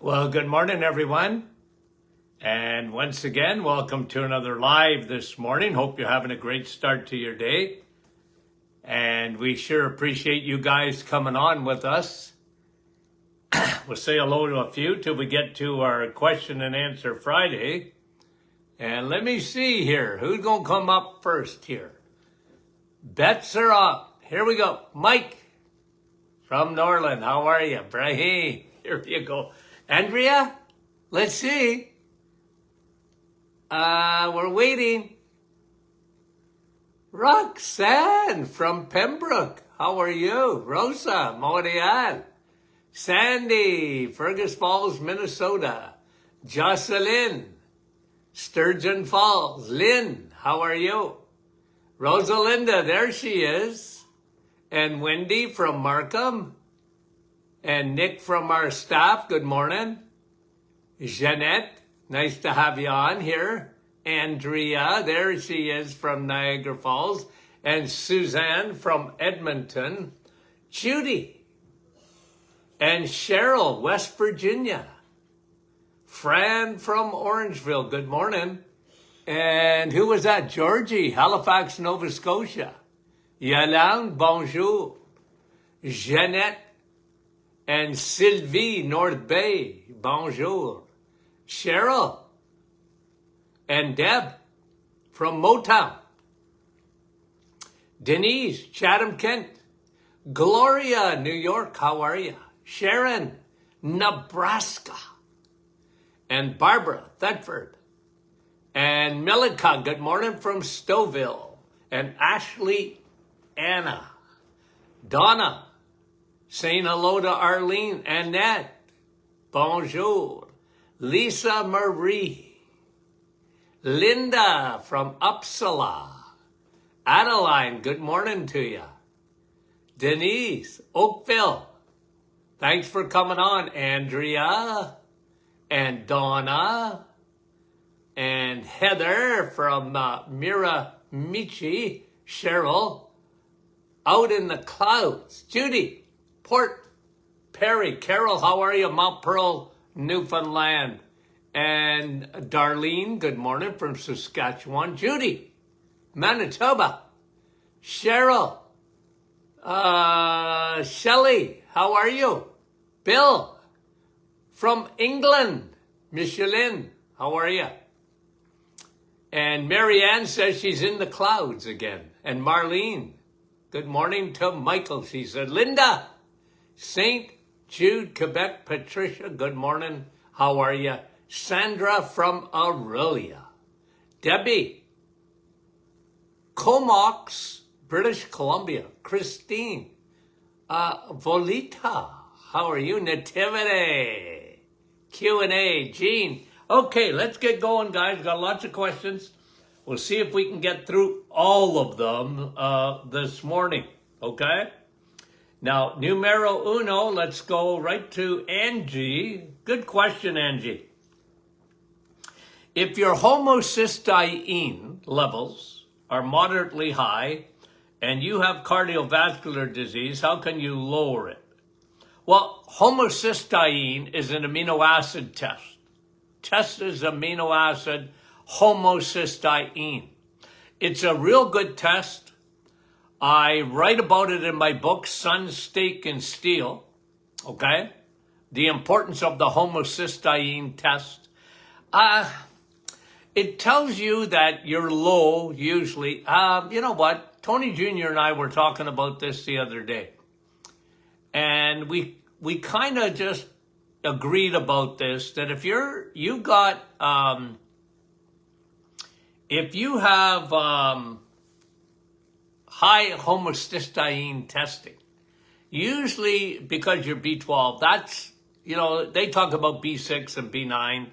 Well, good morning, everyone. And once again, welcome to another live this morning. Hope you're having a great start to your day. And we sure appreciate you guys coming on with us. We'll say hello to a few till we get to our question and answer Friday. And let me see here. Who's going to come up first here? Bets are up. Here we go. Mike from Norland. How are you? Brahim. Here you go. Andrea, let's see. We're waiting. Roxanne from Pembroke. How are you? Rosa, Montreal. Sandy, Fergus Falls, Minnesota. Jocelyn, Sturgeon Falls. Lynn, how are you? Rosalinda, there she is. And Wendy from Markham. And Nick from our staff, good morning. Jeanette, nice to have you on here. Andrea, there she is from Niagara Falls. And Suzanne from Edmonton. Judy. And Cheryl, West Virginia. Fran from Orangeville, good morning. And who was that? Georgie, Halifax, Nova Scotia. Yolande, bonjour. Jeanette. And Sylvie, North Bay, bonjour. Cheryl and Deb from Motown. Denise, Chatham, Kent. Gloria, New York, how are you? Sharon, Nebraska. And Barbara, Thetford. And Milika, good morning from Stouffville. And Ashley, Anna. Donna, saying hello to Arlene. Annette, bonjour. Lisa Marie. Linda from Uppsala. Adeline, good morning to you. Denise, Oakville. Thanks for coming on. Andrea and Donna and Heather from Miramichi. Cheryl, out in the clouds. Judy, Port Perry. Carol, how are you? Mount Pearl, Newfoundland. And Darlene, good morning from Saskatchewan. Judy, Manitoba. Cheryl, Shelley, how are you? Bill, from England. Michelin, how are you? And Marianne says she's in the clouds again. And Marlene, good morning to Michael, she said. Linda, St. Jude, Quebec. Patricia, good morning. How are you? Sandra from Aurelia. Debbie, Comox, British Columbia. Christine, Volita, how are you? Nativity, Q&A. Jean. Okay, let's get going, guys. Got lots of questions. We'll see if we can get through all of them this morning, okay? Now, numero uno, let's go right to Angie. Good question, Angie. If your homocysteine levels are moderately high and you have cardiovascular disease, how can you lower it? Well, homocysteine is an amino acid test. Test is amino acid homocysteine. It's a real good test. I write about it in my book, Sun, Steak, and Steel, okay? The importance of the homocysteine test. It tells you that you're low, usually. You know what? Tony Jr. and I were talking about this the other day. And we kind of just agreed about this, that if you have high homocysteine testing, usually because you're B12, that's, they talk about B6 and B9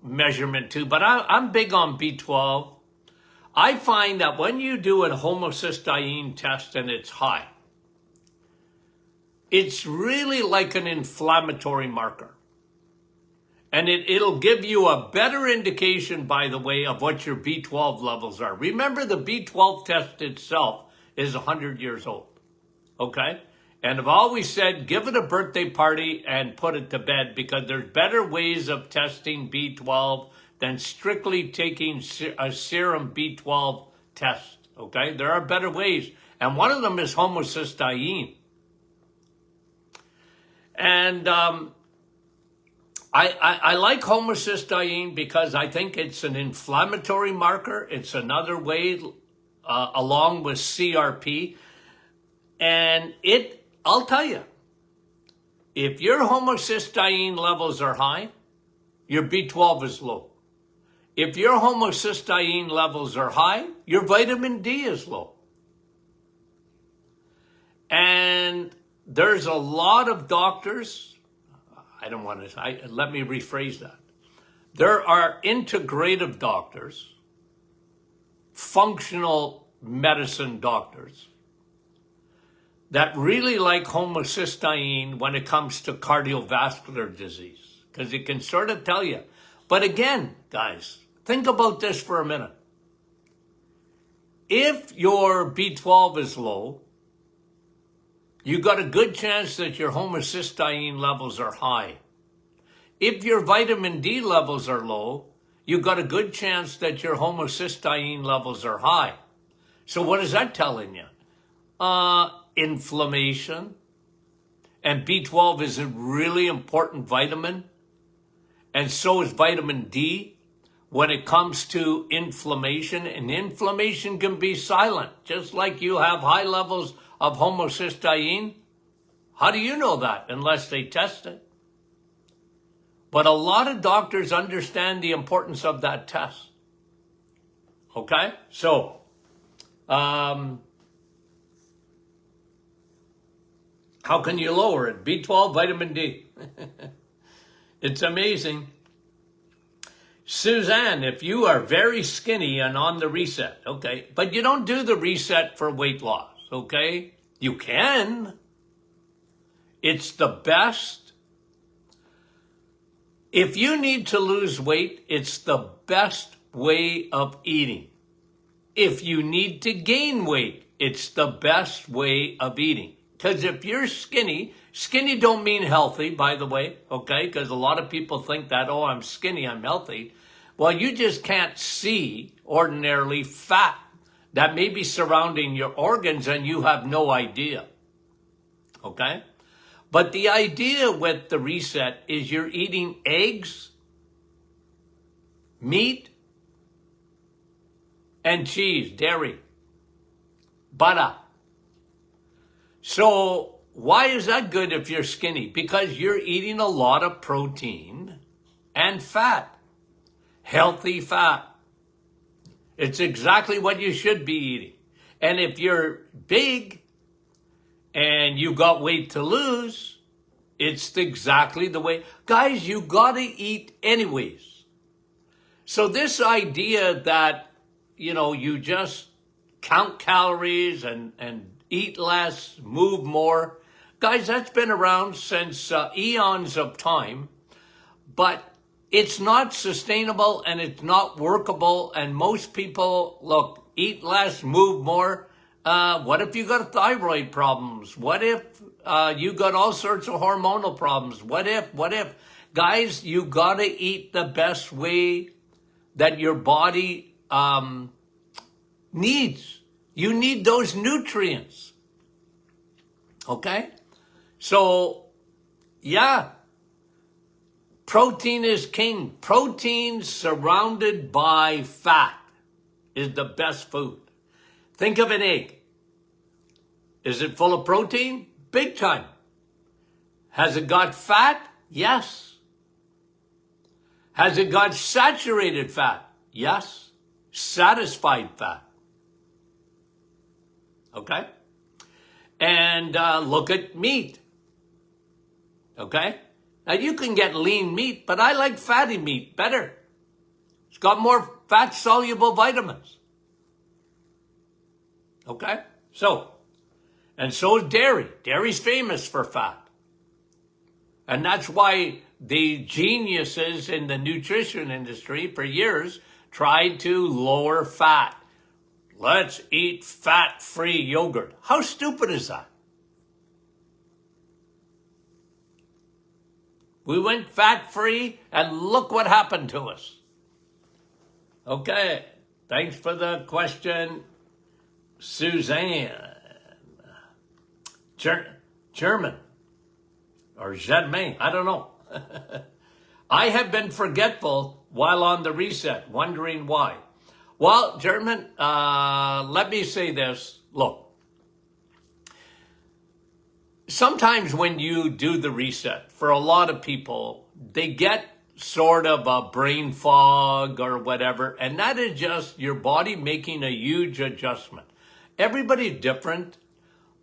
measurement too, but I'm big on B12. I find that when you do a homocysteine test and it's high, it's really like an inflammatory marker. And it'll give you a better indication, by the way, of what your B12 levels are. Remember, the B12 test itself is 100 years old, okay? And I've always said, give it a birthday party and put it to bed, because there's better ways of testing B12 than strictly taking a serum B12 test, okay? There are better ways. And one of them is homocysteine. And I like homocysteine because I think it's an inflammatory marker. It's another way along with CRP. And I'll tell you, if your homocysteine levels are high, your B12 is low. If your homocysteine levels are high, your vitamin D is low. And there's a lot of doctors, let me rephrase that. There are integrative doctors, functional medicine doctors, that really like homocysteine when it comes to cardiovascular disease, because it can sort of tell you. But again, guys, think about this for a minute. If your B12 is low, you got a good chance that your homocysteine levels are high. If your vitamin D levels are low, you got a good chance that your homocysteine levels are high. So what is that telling you? Inflammation. And B12 is a really important vitamin. And so is vitamin D when it comes to inflammation. And inflammation can be silent, just like you have high levels of homocysteine. How do you know that unless they test it? But a lot of doctors understand the importance of that test. Okay? So, how can you lower it? B12, vitamin D. It's amazing. Suzanne, if you are very skinny and on the reset, okay, but you don't do the reset for weight loss, okay? You can. It's the best. If you need to lose weight, it's the best way of eating. If you need to gain weight, it's the best way of eating. Because if you're skinny don't mean healthy, by the way, okay? Because a lot of people think that, oh, I'm skinny, I'm healthy. Well, you just can't see ordinarily fat that may be surrounding your organs and you have no idea, okay? But the idea with the reset is you're eating eggs, meat, and cheese, dairy, butter. So why is that good if you're skinny? Because you're eating a lot of protein and fat, healthy fat. It's exactly what you should be eating. And if you're big and you got weight to lose, it's exactly the way. Guys, you got to eat anyways. So this idea that, you just count calories and eat less, move more. Guys, that's been around since eons of time, but it's not sustainable and it's not workable. And most people, look, eat less, move more. What if you got thyroid problems? What if you got all sorts of hormonal problems? What if? Guys, you got to eat the best way that your body needs. You need those nutrients. Okay? So, yeah. Protein is king. Protein surrounded by fat is the best food. Think of an egg. Is it full of protein? Big time. Has it got fat? Yes. Has it got saturated fat? Yes. Satisfied fat. Okay? And look at meat. Okay? Now you can get lean meat, but I like fatty meat better. It's got more fat-soluble vitamins. Okay? So is dairy. Dairy's famous for fat. And that's why the geniuses in the nutrition industry for years tried to lower fat. Let's eat fat-free yogurt. How stupid is that? We went fat-free, and look what happened to us. Okay, thanks for the question, Suzanne. German or Germain, I don't know. I have been forgetful while on the reset, wondering why. Well, German, let me say this. Look, sometimes when you do the reset, for a lot of people, they get sort of a brain fog or whatever, and that is just your body making a huge adjustment. Everybody's different,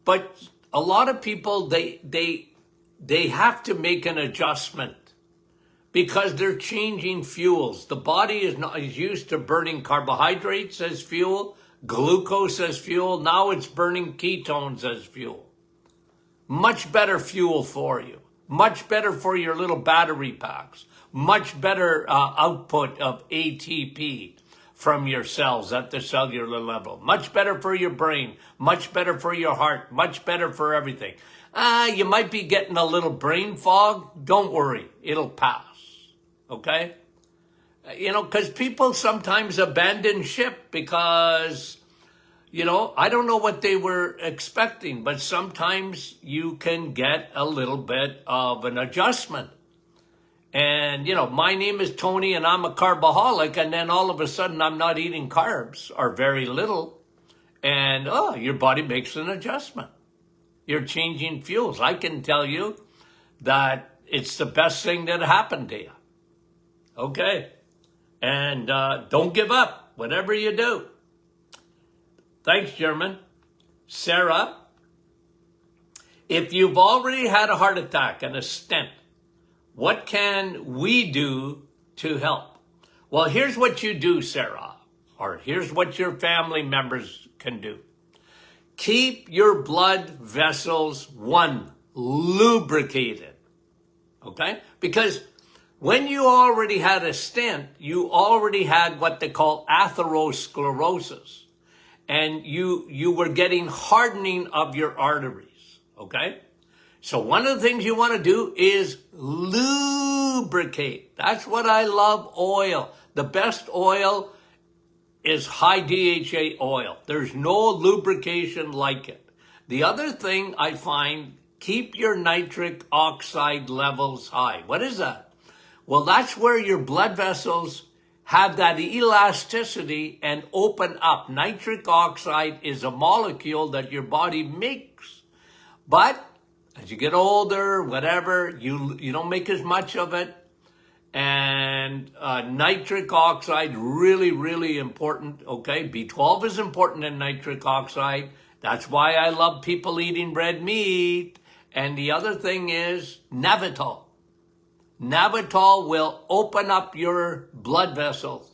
but a lot of people, they have to make an adjustment because they're changing fuels. The body is used to burning carbohydrates as fuel, glucose as fuel. Now it's burning ketones as fuel. Much better fuel for you. Much better for your little battery packs. Much better output of ATP from your cells at the cellular level. Much better for your brain. Much better for your heart. Much better for everything. You might be getting a little brain fog. Don't worry. It'll pass. Okay? Because people sometimes abandon ship because, I don't know what they were expecting, but sometimes you can get a little bit of an adjustment. And, my name is Tony and I'm a carbaholic, and then all of a sudden I'm not eating carbs or very little. And, your body makes an adjustment. You're changing fuels. I can tell you that it's the best thing that happened to you. Okay? And don't give up, whatever you do. Thanks, German. Sarah, if you've already had a heart attack and a stent, what can we do to help? Well, here's what you do, Sarah, or here's what your family members can do. Keep your blood vessels, lubricated, okay? Because when you already had a stent, you already had what they call atherosclerosis, and you were getting hardening of your arteries, okay? So one of the things you want to do is lubricate. That's what I love, oil. The best oil is high DHA oil. There's no lubrication like it. The other thing I find, keep your nitric oxide levels high. What is that? Well, that's where your blood vessels have that elasticity and open up. Nitric oxide is a molecule that your body makes. But as you get older, whatever, you don't make as much of it. And nitric oxide, really, really important, okay? B12 is important in nitric oxide. That's why I love people eating red meat. And the other thing is Navitol. Navitol will open up your blood vessels.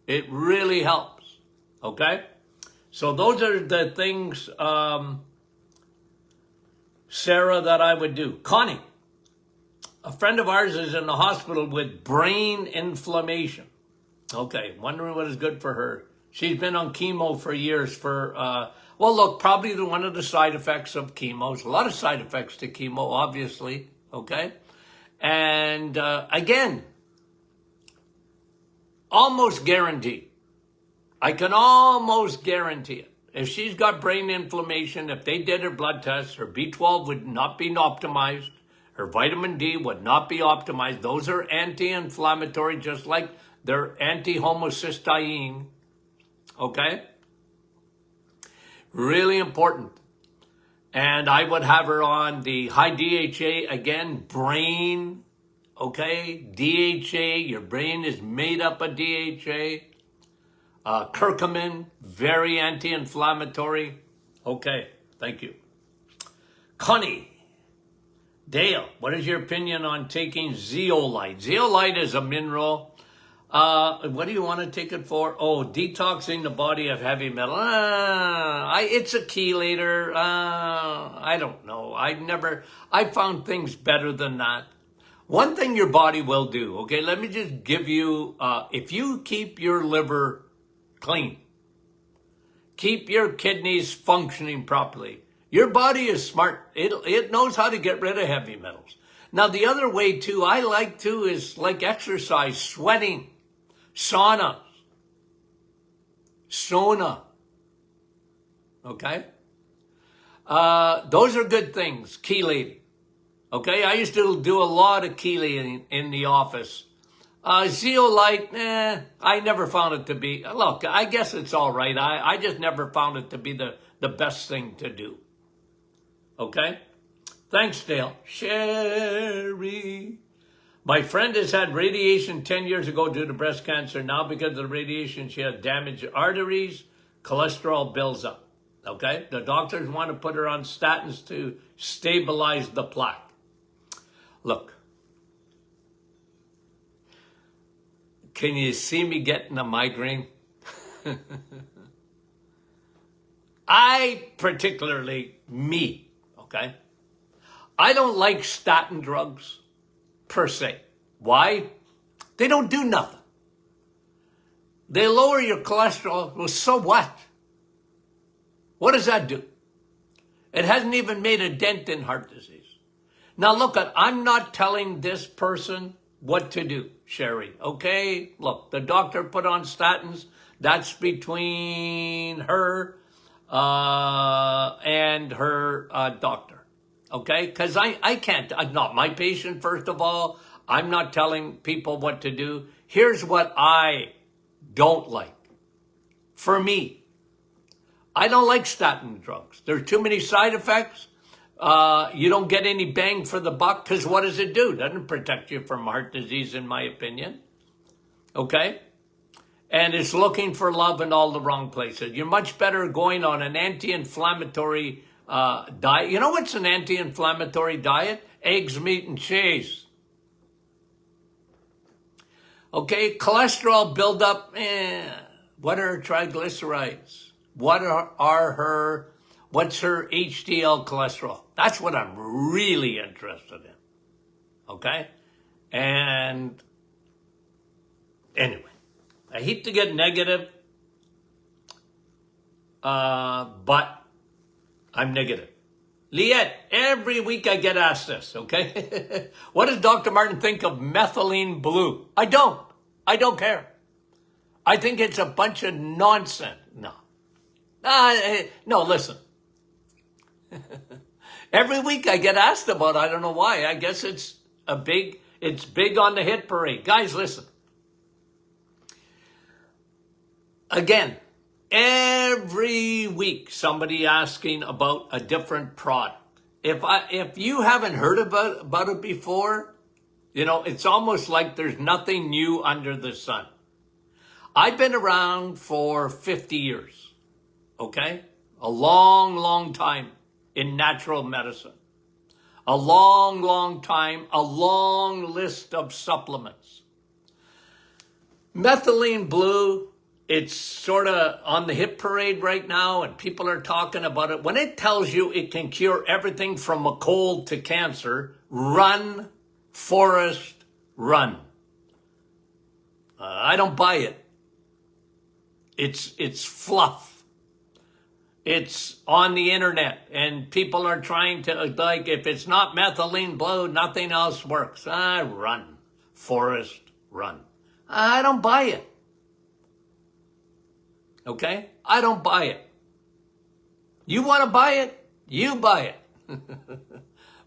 It really helps, okay? So those are the things, Sarah, that I would do. Connie, a friend of ours is in the hospital with brain inflammation. Okay, wondering what is good for her. She's been on chemo for years probably one of the side effects of chemo. There's a lot of side effects to chemo, obviously, okay? And again, almost guaranteed. I can almost guarantee it. If she's got brain inflammation, if they did her blood test, her B12 would not be optimized. Her vitamin D would not be optimized. Those are anti-inflammatory, just like they're anti-homocysteine. Okay? Really important. And I would have her on the high DHA, again, brain, okay? DHA, your brain is made up of DHA. Curcumin, very anti-inflammatory. Okay, thank you. Connie, Dale, what is your opinion on taking zeolite? Zeolite is a mineral. What do you want to take it for? Oh, detoxing the body of heavy metal. It's a chelator. I don't know. I found things better than that. One thing your body will do, okay, let me just give you, if you keep your liver clean, keep your kidneys functioning properly, your body is smart. It knows how to get rid of heavy metals. Now, the other way too, I like too, is like exercise, sweating, sauna, okay? Those are good things, chelating, okay? I used to do a lot of chelating in the office. Zeolite, I never found it to be, look, I guess it's all right. I just never found it to be the best thing to do, okay? Thanks, Dale. Sherry. My friend has had radiation 10 years ago due to breast cancer. Now, because of the radiation, she has damaged arteries, cholesterol builds up. Okay? The doctors want to put her on statins to stabilize the plaque. Look. Can you see me getting a migraine? Particularly me, okay? I don't like statin drugs per se. Why? They don't do nothing. They lower your cholesterol. Well, so what? What does that do? It hasn't even made a dent in heart disease. Now look, I'm not telling this person what to do, Sherry. Okay? Look, the doctor put on statins. That's between her and her doctor. Okay? Because I can't, I'm not my patient, first of all. I'm not telling people what to do. Here's what I don't like. For me, I don't like statin drugs. There's too many side effects. You don't get any bang for the buck, because what does it do? It doesn't protect you from heart disease, in my opinion. Okay? And it's looking for love in all the wrong places. You're much better going on an anti-inflammatory diet. You know what's an anti-inflammatory diet? Eggs, meat, and cheese. Okay, cholesterol buildup. What are her triglycerides? What's her HDL cholesterol? That's what I'm really interested in. Okay? And anyway, I hate to get negative, but I'm negative. Liette, every week I get asked this, okay? What does Dr. Martin think of methylene blue? I don't care. I think it's a bunch of nonsense. No, listen. Every week I get asked about it. I don't know why. I guess it's big on the hit parade. Guys, listen. Again, every week somebody asking about a different product. If you haven't heard about it before, you know, it's almost like there's nothing new under the sun. I've been around for 50 years, okay? A long, long time in natural medicine. A long, long time, a long list of supplements. Methylene blue, it's sort of on the hit parade right now, and people are talking about it. When it tells you it can cure everything from a cold to cancer, run, Forrest, run. I don't buy it. It's fluff. It's on the internet, and people are trying to, like, if it's not methylene blue, nothing else works. Run, Forrest, run. I don't buy it. Okay? I don't buy it. You want to buy it? You buy it.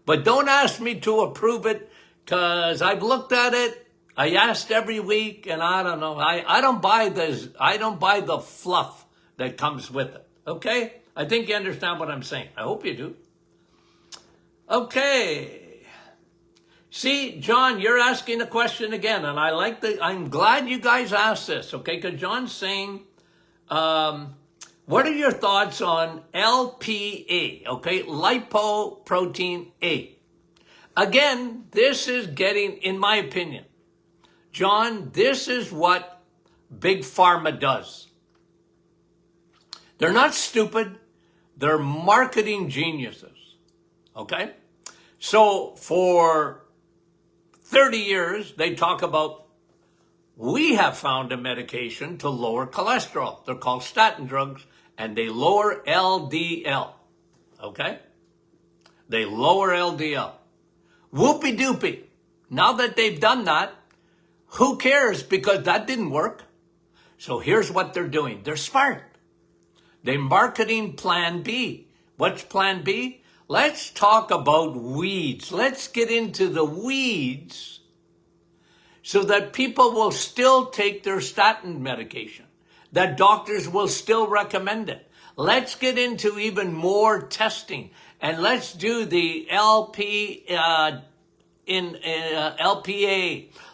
But don't ask me to approve it, because I've looked at it. I asked every week, and I don't know. I don't buy this. I don't buy the fluff that comes with it. Okay? I think you understand what I'm saying. I hope you do. Okay. See, John, you're asking a question again, and I'm glad you guys asked this, okay? Because John's saying, what are your thoughts on LPA, okay? Lipoprotein A. Again, this is getting, in my opinion, John, this is what Big Pharma does. They're not stupid. They're marketing geniuses, okay? So for 30 years, they talk about, we have found a medication to lower cholesterol. They're called statin drugs, and they lower LDL, okay? They lower LDL. Whoopie doopie. Now that they've done that, who cares? Because that didn't work. So here's what they're doing. They're smart. They're marketing plan B. What's plan B? Let's talk about weeds. Let's get into the weeds so that people will still take their statin medication, that doctors will still recommend it. Let's get into even more testing, and let's do the LPA.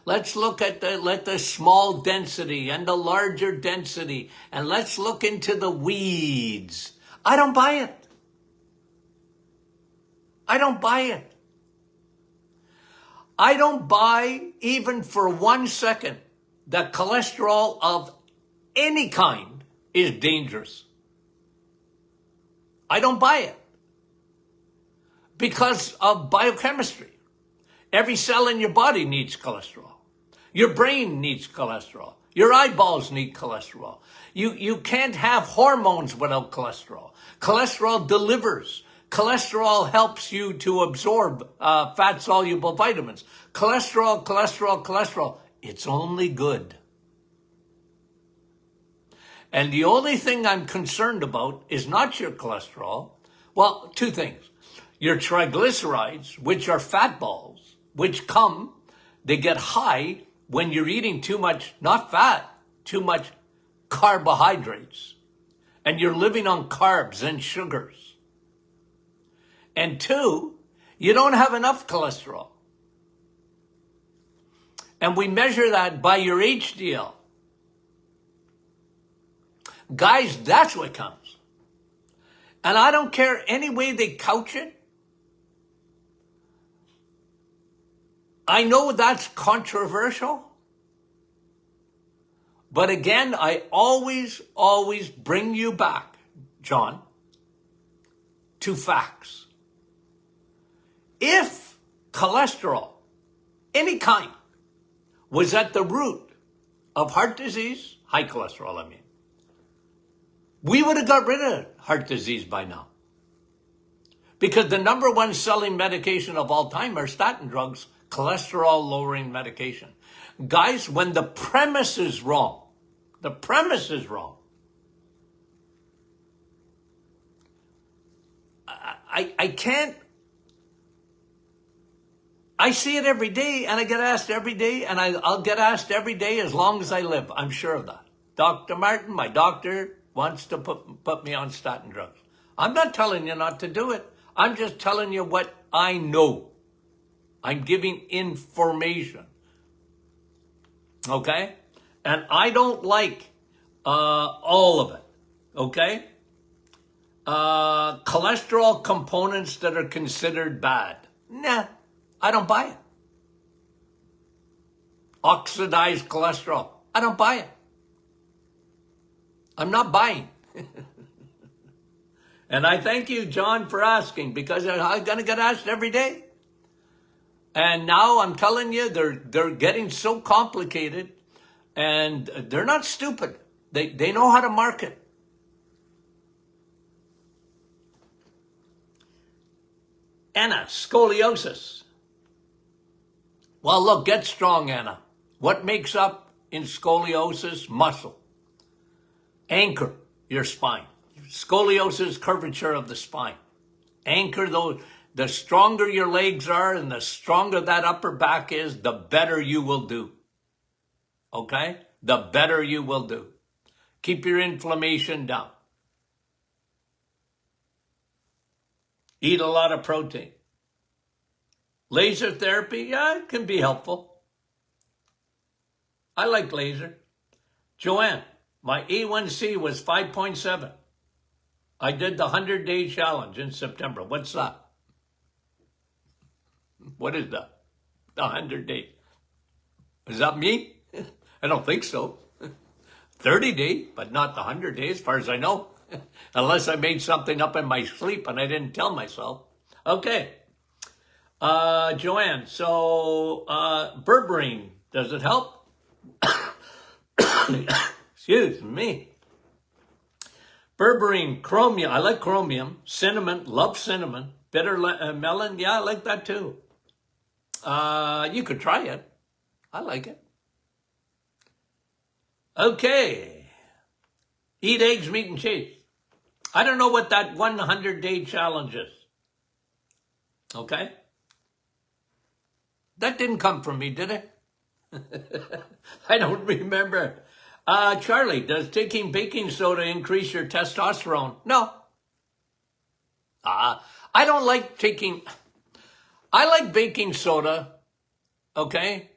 Let's look at the small density and the larger density, and let's look into the weeds. I don't buy it. I don't buy it. I don't buy even for 1 second that cholesterol of any kind is dangerous. I don't buy it because of biochemistry. Every cell in your body needs cholesterol. Your brain needs cholesterol. Your eyeballs need cholesterol. You can't have hormones without cholesterol. Cholesterol delivers. Cholesterol helps you to absorb fat-soluble vitamins. Cholesterol. It's only good. And the only thing I'm concerned about is not your cholesterol. Well, two things. Your triglycerides, which are fat balls, which they get high when you're eating too much, not fat, too much carbohydrates. And you're living on carbs and sugars. And two, you don't have enough cholesterol. And we measure that by your HDL. Guys, that's what counts. And I don't care any way they couch it. I know that's controversial. But again, I always bring you back, John, to facts. If cholesterol, any kind, was at the root of heart disease, high cholesterol, I mean, we would have got rid of heart disease by now. Because the number one selling medication of all time are statin drugs, cholesterol-lowering medication. Guys, when the premise is wrong, I can't. I see it every day, and I get asked every day, and I'll get asked every day as long as I live. I'm sure of that. Dr. Martin, my doctor, wants to put me on statin drugs. I'm not telling you not to do it. I'm just telling you what I know. I'm giving information. Okay? And I don't like all of it. Okay? Cholesterol components that are considered bad. Nah. I don't buy it. Oxidized cholesterol. I don't buy it. I'm not buying. And I thank you, John, for asking, because I'm going to get asked every day. And now I'm telling you, they're getting so complicated, and they're not stupid. They know how to market. Anna, scoliosis. Well, look, get strong, Anna. What makes up in scoliosis? Muscle. Anchor your spine. Scoliosis, curvature of the spine. Anchor those. The stronger your legs are and the stronger that upper back is, the better you will do. Okay? The better you will do. Keep your inflammation down. Eat a lot of protein. Laser therapy, yeah, it can be helpful. I like laser. Joanne, my A1C was 5.7. I did the 100-day challenge in September. What's that? What is that? The 100-day. Is that me? I don't think so. 30-day, but not the 100 days, as far as I know. Unless I made something up in my sleep and I didn't tell myself. Okay. Joanne, so berberine, does it help? Excuse me. Berberine, chromium, I like chromium. Cinnamon, love cinnamon. Bitter melon, yeah, I like that too. You could try it. I like it. Okay. Eat eggs, meat, and cheese. I don't know what that 100-day challenge is. Okay? That didn't come from me, did it? I don't remember. Charlie, does taking baking soda increase your testosterone? No. I don't like taking... I like baking soda, okay?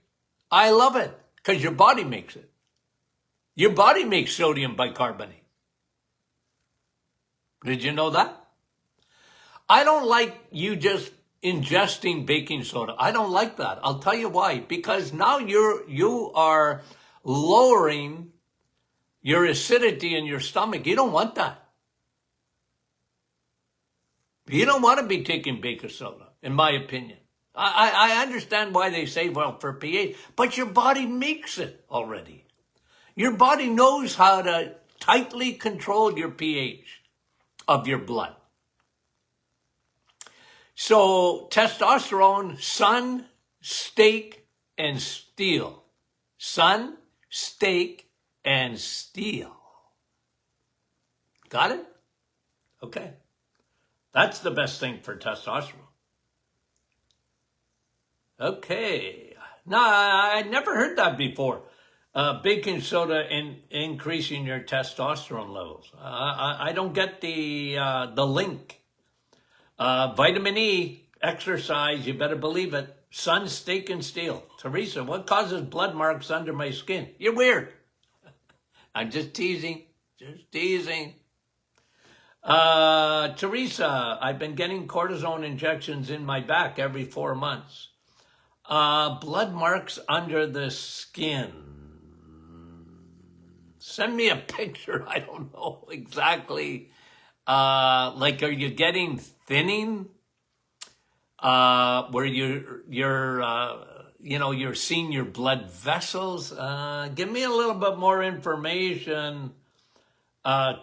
I love it because your body makes it. Your body makes sodium bicarbonate. Did you know that? I don't like you just ingesting baking soda. I don't like that. I'll tell you why. Because now you are lowering your acidity in your stomach. You don't want that. You don't want to be taking baking soda, in my opinion. I understand why they say, well, for pH, but your body makes it already. Your body knows how to tightly control your pH of your blood. So testosterone, sun, steak, and steel. Sun, steak, and steel. Got it? Okay. That's the best thing for testosterone. Okay. No, I never heard that before. Baking soda increasing your testosterone levels. I don't get the link. Vitamin E, exercise, you better believe it. Sun, steak, and steel. Teresa, what causes blood marks under my skin? You're weird. I'm just teasing. Just teasing. Teresa, I've been getting cortisone injections in my back every 4 months. Blood marks under the skin. Send me a picture. I don't know exactly. Like, are you getting thinning? Where you're seeing your blood vessels? Give me a little bit more information,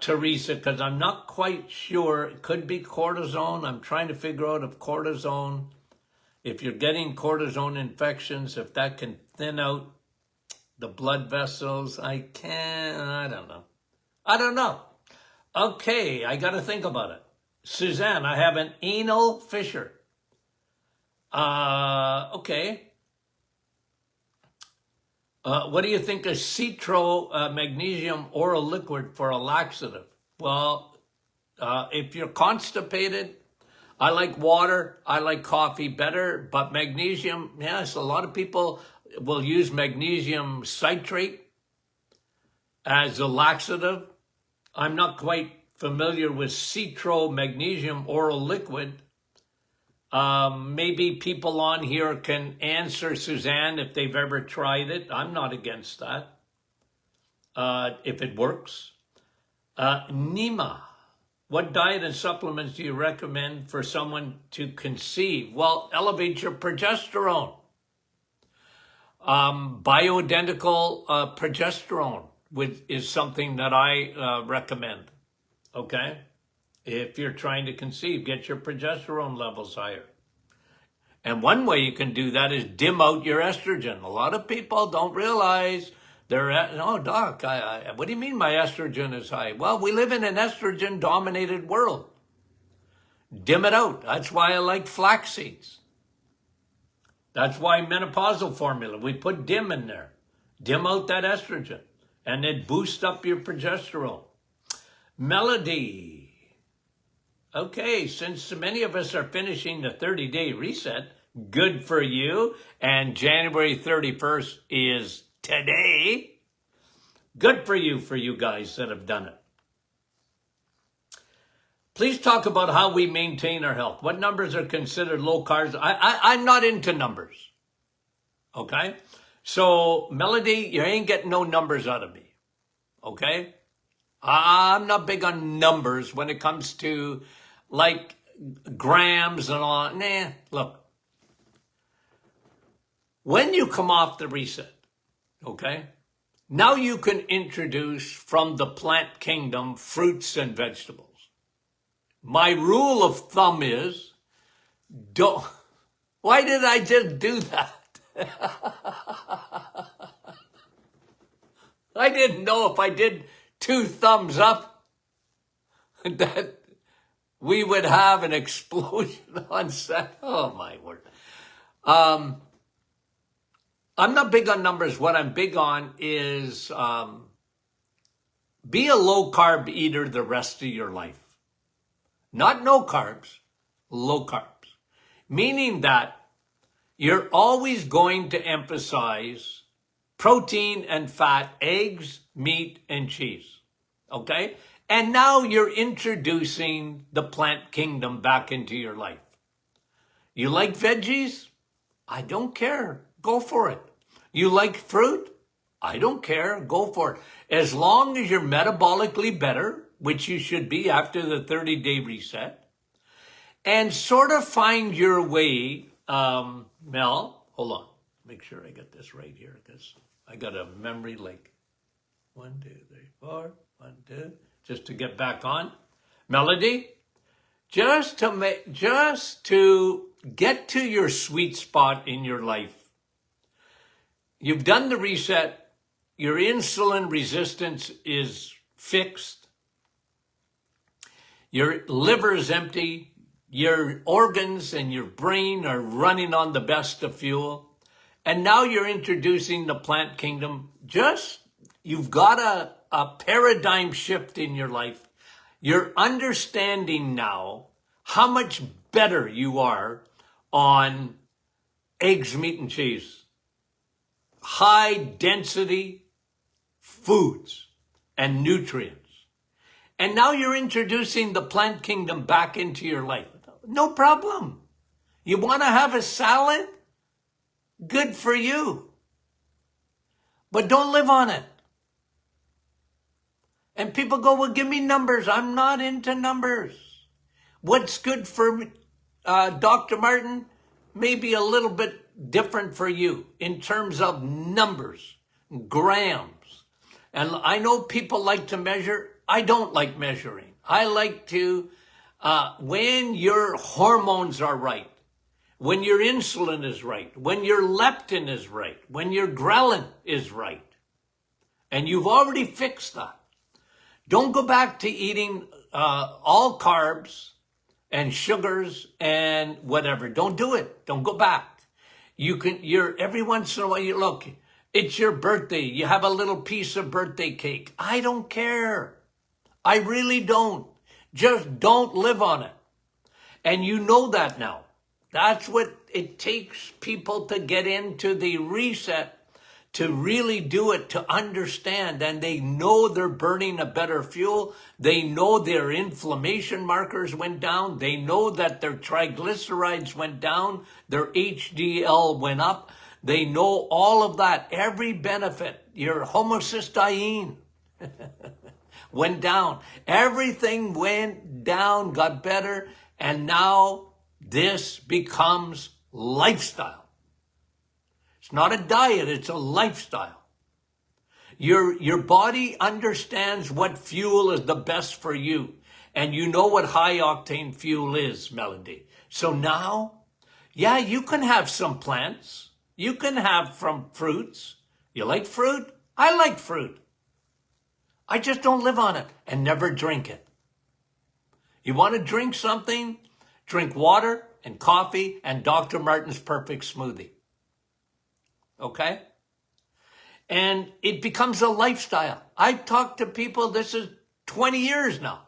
Teresa, because I'm not quite sure. It could be cortisone. I'm trying to figure out if cortisone, if you're getting cortisone infections, if that can thin out the blood vessels. I don't know. Okay, I got to think about it. Suzanne, I have an anal fissure. Okay. What do you think of citro magnesium oral liquid for a laxative? Well, if you're constipated, I like water, I like coffee better, but magnesium, yes, a lot of people will use magnesium citrate as a laxative. I'm not quite familiar with citro magnesium oral liquid. Maybe people on here can answer Suzanne if they've ever tried it. I'm not against that, if it works. Nima, what diet and supplements do you recommend for someone to conceive? Well, elevate your progesterone. Bioidentical progesterone is something that I recommend, okay? If you're trying to conceive, get your progesterone levels higher. And one way you can do that is dim out your estrogen. A lot of people don't realize no, doc, what do you mean my estrogen is high? Well, we live in an estrogen-dominated world. Dim it out. That's why I like flax seeds. That's why menopausal formula, we put dim in there. Dim out that estrogen. And then boost up your progesterone. Melody. Okay, since many of us are finishing the 30-day reset, good for you. And January 31st is today. Good for you guys that have done it. Please talk about how we maintain our health. What numbers are considered low carbs? I'm not into numbers. Okay? So, Melody, you ain't getting no numbers out of me. Okay? I'm not big on numbers when it comes to, like, grams and all. Nah, look. When you come off the reset, okay, now you can introduce from the plant kingdom fruits and vegetables. My rule of thumb is, don't Why did I just do that? I didn't know if I did 2 thumbs up that we would have an explosion on set. Oh, my word. I'm not big on numbers. What I'm big on is be a low-carb eater the rest of your life. Not no carbs, low carbs. Meaning that you're always going to emphasize protein and fat, eggs, meat, and cheese. Okay? And now you're introducing the plant kingdom back into your life. You like veggies? I don't care. Go for it. You like fruit? I don't care. Go for it. As long as you're metabolically better, which you should be after the 30-day reset, and sort of find your way, Mel, hold on. Make sure I get this right here because I got a memory like 1, 2, 3, 4, 1, 2, just to get back on. Melody, just to get to your sweet spot in your life. You've done the reset. Your insulin resistance is fixed. Your liver is empty. Your organs and your brain are running on the best of fuel. And now you're introducing the plant kingdom. You've got a paradigm shift in your life. You're understanding now how much better you are on eggs, meat, and cheese. High density foods and nutrients. And now you're introducing the plant kingdom back into your life. No problem. You want to have a salad? Good for you. But don't live on it. And people go, well, give me numbers. I'm not into numbers. What's good for Dr. Martin may be a little bit different for you in terms of numbers, grams. And I know people like to measure. I don't like measuring. I like to, when your hormones are right, when your insulin is right, when your leptin is right, when your ghrelin is right, and you've already fixed that. Don't go back to eating all carbs and sugars and whatever. Don't do it. Don't go back. Every once in a while, look, it's your birthday. You have a little piece of birthday cake. I don't care. I really don't. Just don't live on it. And you know that now. That's what it takes people to get into the reset, to really do it, to understand. And they know they're burning a better fuel. They know their inflammation markers went down. They know that their triglycerides went down. Their HDL went up. They know all of that. Every benefit. Your homocysteine went down. Everything went down, got better. And now this becomes lifestyle. It's not a diet, it's a lifestyle. Your body understands what fuel is the best for you. And you know what high octane fuel is, Melody. So now, yeah, you can have some plants. You can have from fruits. You like fruit? I like fruit. I just don't live on it and never drink it. You want to drink something? Drink water and coffee and Dr. Martin's Perfect Smoothie. Okay? And it becomes a lifestyle. I've talked to people, this is 20 years now.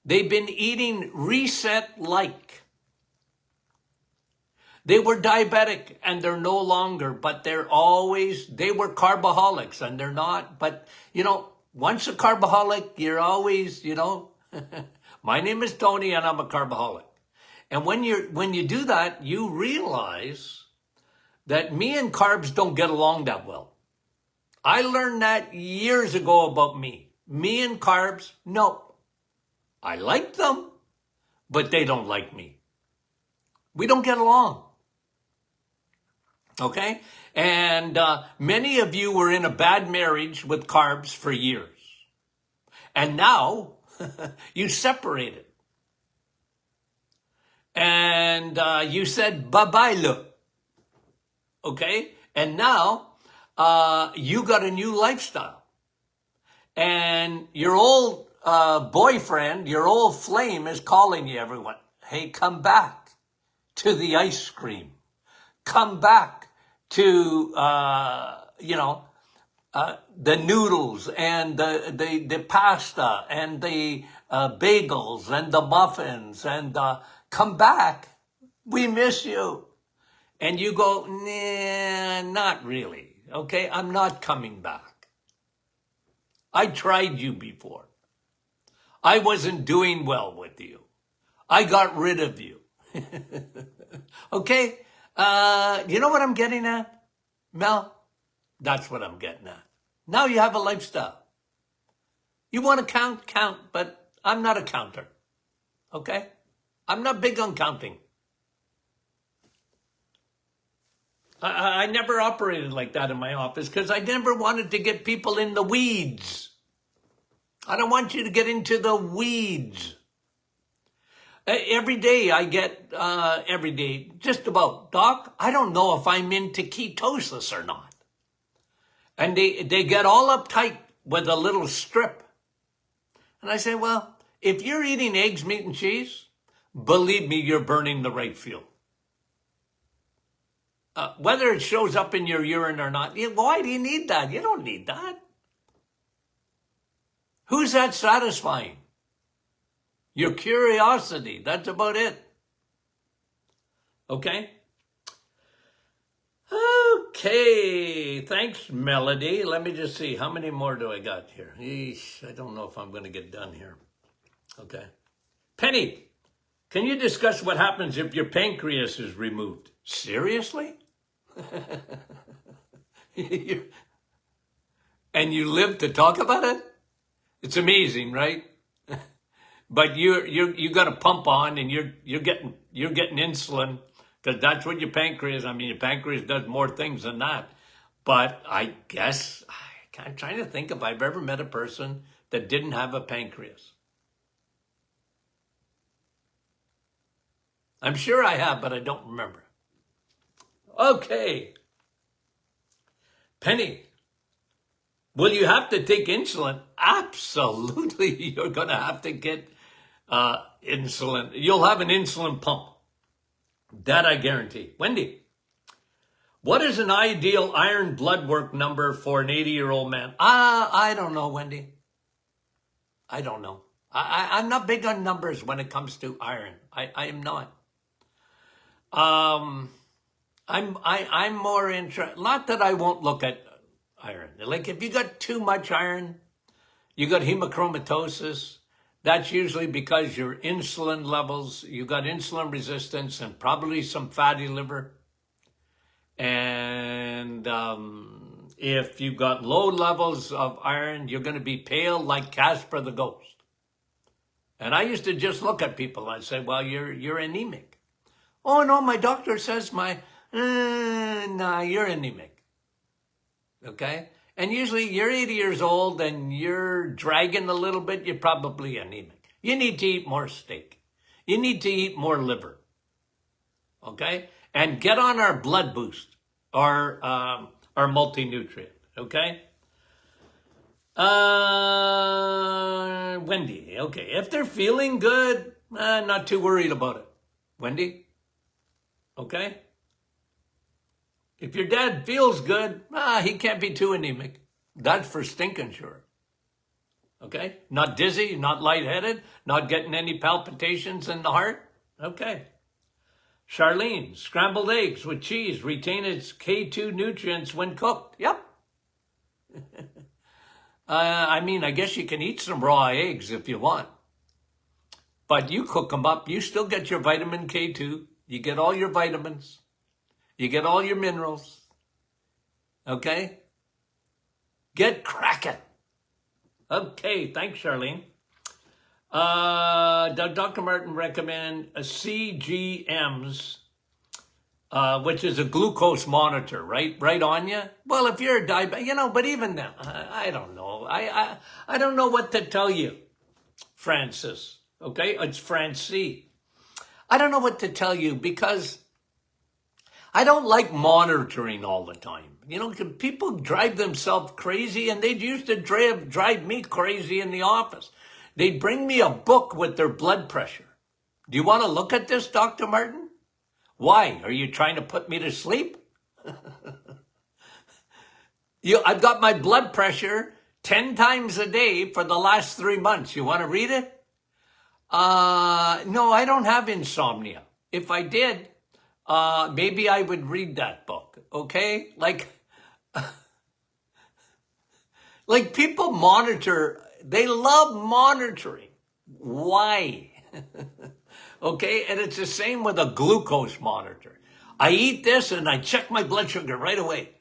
They've been eating reset-like. They were diabetic and they're no longer, but they were carboholics and they're not. But, once a carboholic, you're always, my name is Tony and I'm a carboholic. And when you do that, you realize that me and carbs don't get along that well. I learned that years ago about me. Me and carbs, no. I like them, but they don't like me. We don't get along. Okay? And many of you were in a bad marriage with carbs for years. And now you separated. and you said bye-bye, okay? And now you got a new lifestyle. And your old boyfriend, your old flame is calling you, everyone. Hey, come back to the ice cream. Come back to, the noodles and the pasta and the bagels and the muffins and come back. We miss you. And you go, nah, not really. Okay, I'm not coming back. I tried you before. I wasn't doing well with you. I got rid of you. Okay, you know what I'm getting at, Mel? That's what I'm getting at. Now you have a lifestyle. You want to count, but I'm not a counter. Okay? I'm not big on counting. I never operated like that in my office because I never wanted to get people in the weeds. I don't want you to get into the weeds. Every day I get, just about, Doc, I don't know if I'm into ketosis or not. And they get all uptight with a little strip. And I say, well, if you're eating eggs, meat, and cheese, believe me, you're burning the right fuel. Whether it shows up in your urine or not, why do you need that? You don't need that. Who's that satisfying? Your curiosity. That's about it. Okay? Okay. Thanks, Melody. Let me just see. How many more do I got here? Eesh, I don't know if I'm going to get done here. Okay. Penny, can you discuss what happens if your pancreas is removed? Seriously? And you live to talk about it? It's amazing, right? But you got a pump on, and you're getting insulin because that's what your pancreas. I mean, your pancreas does more things than that. But I guess I'm trying to think if I've ever met a person that didn't have a pancreas. I'm sure I have, but I don't remember. Okay. Penny, will you have to take insulin? Absolutely, you're going to have to get insulin. You'll have an insulin pump. That I guarantee. Wendy, what is an ideal iron blood work number for an 80-year-old man? I don't know, Wendy. I don't know. I'm not big on numbers when it comes to iron. I am not. I'm more interested, not that I won't look at iron. Like if you got too much iron, you got hemochromatosis, that's usually because your insulin levels, you got insulin resistance and probably some fatty liver. And if you've got low levels of iron, you're going to be pale like Casper the Ghost. And I used to just look at people and say, well, you're anemic. Oh, no, my doctor says nah, you're anemic. Okay? And usually you're 80 years old and you're dragging a little bit, you're probably anemic. You need to eat more steak. You need to eat more liver. Okay? And get on our blood boost, our multi-nutrient. Okay? Wendy, okay. If they're feeling good, not too worried about it. Wendy? Okay? If your dad feels good, he can't be too anemic. That's for stinking sure. Okay? Not dizzy, not lightheaded, not getting any palpitations in the heart. Okay. Charlene, scrambled eggs with cheese retain its K2 nutrients when cooked. Yep. I guess you can eat some raw eggs if you want. But you cook them up, you still get your vitamin K2. You get all your vitamins. You get all your minerals. Okay? Get cracking. Okay, thanks, Charlene. Dr. Martin recommend a CGMs, which is a glucose monitor, right? Right on you? Well, if you're a diabetic, but even then, I don't know. I don't know what to tell you, Francis. Okay? It's Francie. I don't know what to tell you because I don't like monitoring all the time. You know, people drive themselves crazy, and they used to drive me crazy in the office. They'd bring me a book with their blood pressure. Do you want to look at this, Dr. Martin? Why? Are you trying to put me to sleep? I've got my blood pressure 10 times a day for the last 3 months. You want to read it? No, I don't have insomnia. If I did, maybe I would read that book. Okay? Like people monitor, they love monitoring. Why? Okay? And it's the same with a glucose monitor. I eat this and I check my blood sugar right away.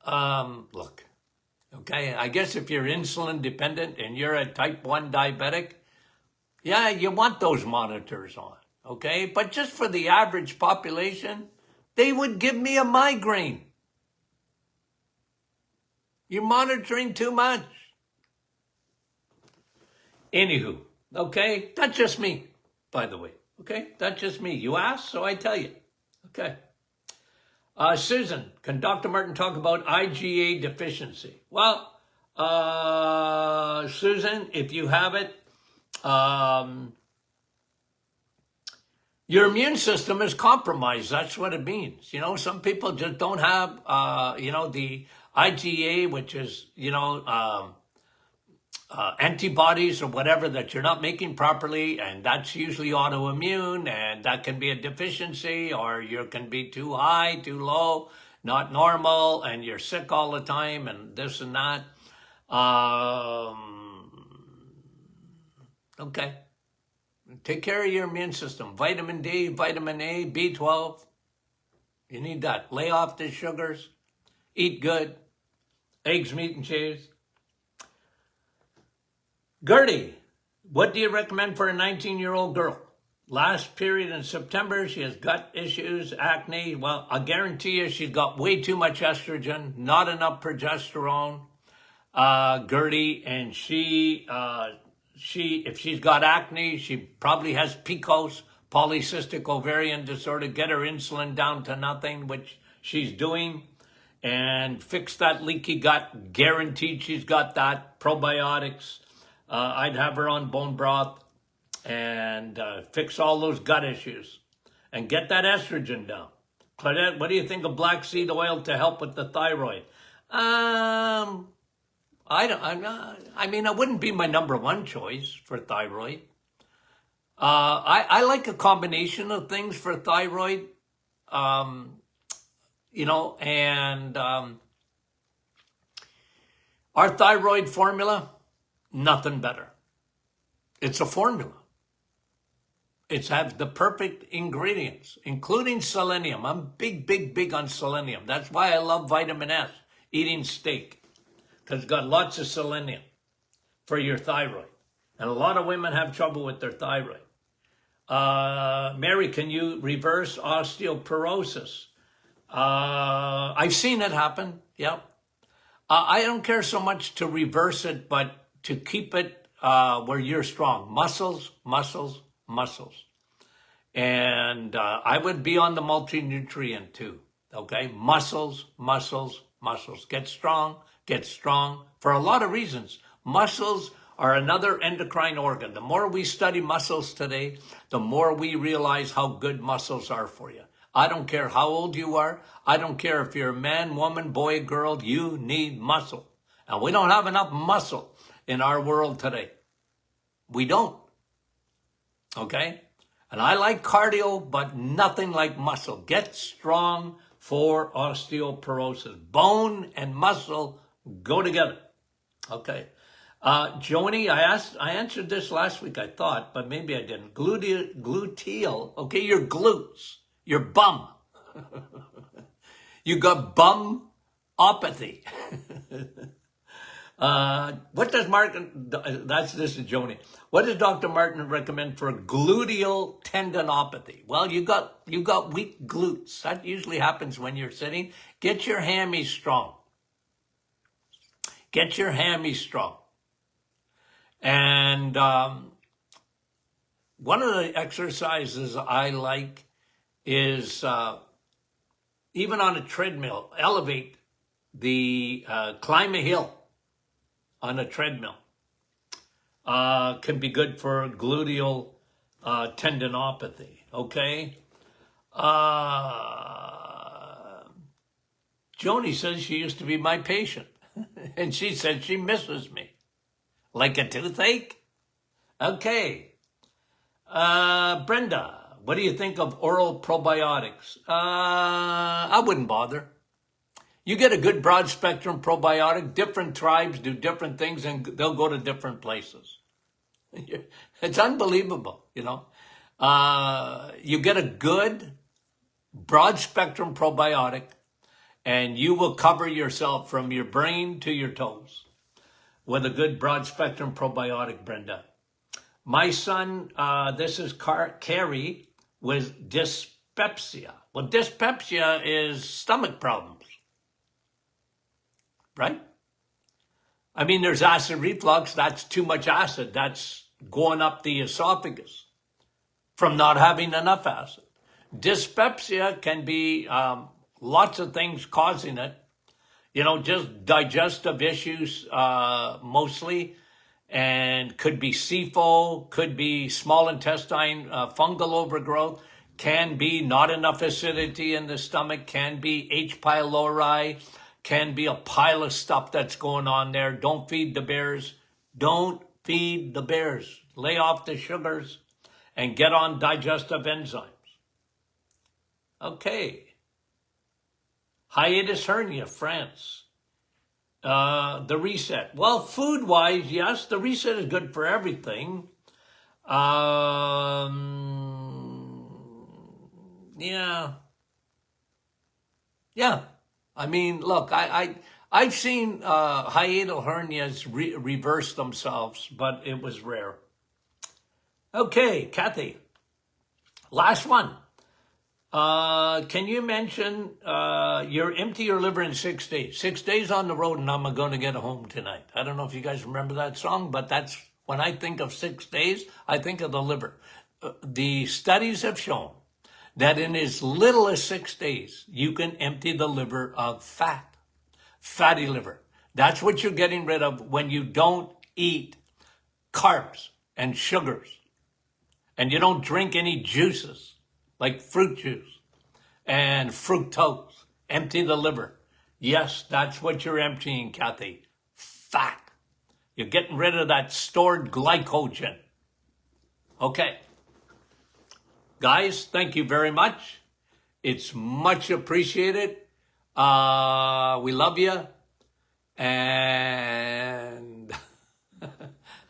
Look, okay, I guess if you're insulin dependent and you're a type 1 diabetic, yeah, you want those monitors on, okay? But just for the average population, they would give me a migraine. You're monitoring too much. Anywho, okay, that's just me, by the way, okay? That's just me. You asked, so I tell you, okay? Susan, can Dr. Martin talk about IgA deficiency? Well, Susan, if you have it, your immune system is compromised. That's what it means. You know, some people just don't have, the IgA, which is, antibodies or whatever that you're not making properly, and that's usually autoimmune, and that can be a deficiency, or you can be too high, too low, not normal, and you're sick all the time, and this and that. Okay. Take care of your immune system. Vitamin D, vitamin A, B12. You need that. Lay off the sugars. Eat good. Eggs, meat, and cheese. Gertie, what do you recommend for a 19-year-old girl? Last period in September, she has gut issues, acne. Well, I guarantee you she's got way too much estrogen, not enough progesterone, Gertie, and if she's got acne, she probably has PCOS, polycystic ovarian disorder. Get her insulin down to nothing, which she's doing, and fix that leaky gut. Guaranteed she's got that. Probiotics. I'd have her on bone broth and fix all those gut issues and get that estrogen down. Claudette, what do you think of black seed oil to help with the thyroid? I wouldn't be my number one choice for thyroid. I like a combination of things for thyroid, and our thyroid formula, nothing better. It's a formula. It has the perfect ingredients, including selenium. I'm big on selenium. That's why I love vitamin S, eating steak, because it's got lots of selenium for your thyroid. And a lot of women have trouble with their thyroid. Mary, can you reverse osteoporosis? I've seen it happen, yeah. I don't care so much to reverse it, but to keep it where you're strong. Muscles. And I would be on the multi-nutrient too, okay? Muscles. Get strong for a lot of reasons. Muscles are another endocrine organ. The more we study muscles today, the more we realize how good muscles are for you. I don't care how old you are. I don't care if you're a man, woman, boy, girl, you need muscle. And we don't have enough muscle in our world today. We don't. Okay? And I like cardio, but nothing like muscle. Get strong for osteoporosis. Bone and muscle go together. Okay. Joni, I answered this last week, I thought, but maybe I didn't. Gluteal. Okay, your glutes. Your bum. You got bumopathy. What does this is Joni. What does Dr. Martin recommend for gluteal tendinopathy? Well, you got weak glutes. That usually happens when you're sitting. Get your hammies strong. one of the exercises I like is even on a treadmill, elevate climb a hill on a treadmill. Can be good for gluteal tendinopathy, okay? Joni says she used to be my patient, and she said she misses me. Like a toothache? Okay. Brenda, what do you think of oral probiotics? I wouldn't bother. You get a good broad spectrum probiotic, different tribes do different things, and they'll go to different places. It's unbelievable, you know. You get a good broad spectrum probiotic, and you will cover yourself from your brain to your toes with a good broad spectrum probiotic, Brenda. My son, this is Carrie, with dyspepsia. Well, dyspepsia is stomach problems, right? I mean, there's acid reflux. That's too much acid. That's going up the esophagus from not having enough acid. Dyspepsia can be lots of things causing it. You know, just digestive issues mostly, and could be SIFO, could be small intestine fungal overgrowth, can be not enough acidity in the stomach, can be H. pylori, can be a pile of stuff that's going on there. Don't feed the bears. Don't feed the bears. Lay off the sugars and get on digestive enzymes. Okay. Hiatus hernia, France. The reset. Well, food-wise, yes, the reset is good for everything. Yeah. I mean, look, I've seen hiatal hernias reverse themselves, but it was rare. Okay, Kathy. Last one. Can you mention you're empty your liver in 6 days? 6 days on the road, and I'm going to get home tonight. I don't know if you guys remember that song, but that's when I think of 6 days, I think of the liver. The studies have shown that in as little as 6 days, you can empty the liver of fat, fatty liver. That's what you're getting rid of when you don't eat carbs and sugars, and you don't drink any juices like fruit juice and fructose. Empty the liver. Yes, that's what you're emptying, Kathy. Fat. You're getting rid of that stored glycogen. Okay. Guys, thank you very much. It's much appreciated. We love you. And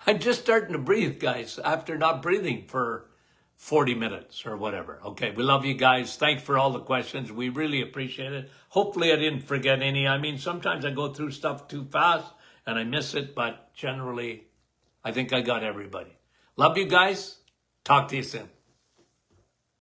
I'm just starting to breathe, guys, after not breathing for 40 minutes or whatever. Okay, we love you guys. Thanks for all the questions. We really appreciate it. Hopefully I didn't forget any. I mean, sometimes I go through stuff too fast and I miss it, but generally I think I got everybody. Love you guys. Talk to you soon.